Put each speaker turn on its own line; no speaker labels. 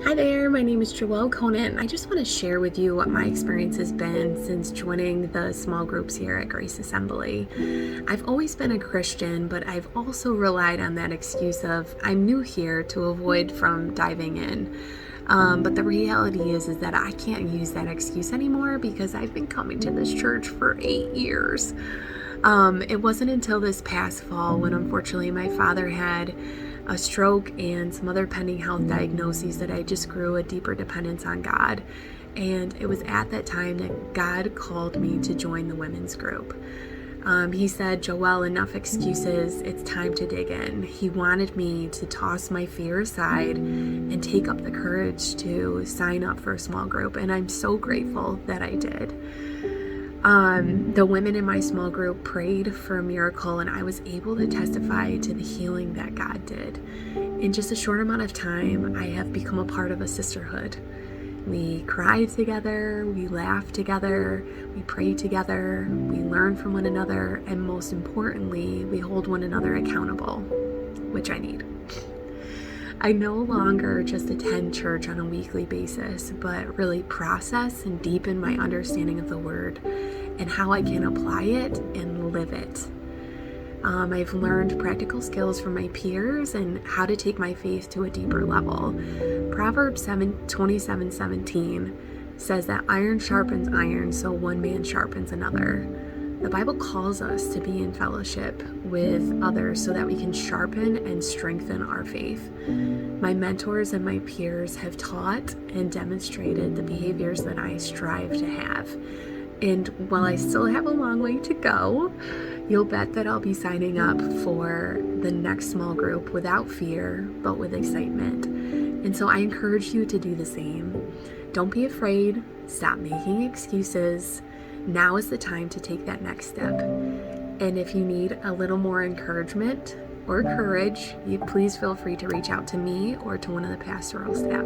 Hi there, my name is Joelle Conant. I just want to share with you what my experience has been since joining the small groups here at Grace Assembly. I've always been a Christian, but I've also relied on that excuse of I'm new here to avoid from diving in. But the reality is that I can't use that excuse anymore because I've been coming to this church for 8 years. It wasn't until this past fall when unfortunately my father had a stroke and some other pending health diagnoses that I just grew a deeper dependence on God. And it was at that time that God called me to join the women's group. He said, Joelle, enough excuses. It's time to dig in. He wanted me to toss my fear aside and take up the courage to sign up for a small group. And I'm so grateful that I did. The women in my small group prayed for a miracle, and I was able to testify to the healing that God did. In just a short amount of time, I have become a part of a sisterhood. We cried together, we laughed together, we prayed together, we learned from one another, and most importantly, we hold one another accountable, which I need. I no longer just attend church on a weekly basis, but really process and deepen my understanding of the Word and how I can apply it and live it. I've learned practical skills from my peers and how to take my faith to a deeper level. Proverbs 27:17 says that iron sharpens iron, so one man sharpens another. The Bible calls us to be in fellowship with others so that we can sharpen and strengthen our faith. My mentors and my peers have taught and demonstrated the behaviors that I strive to have. And while I still have a long way to go, you'll bet that I'll be signing up for the next small group without fear, but with excitement. And so I encourage you to do the same. Don't be afraid. Stop making excuses. Now is the time to take that next step. And if you need a little more encouragement or courage, you please feel free to reach out to me or to one of the pastoral staff.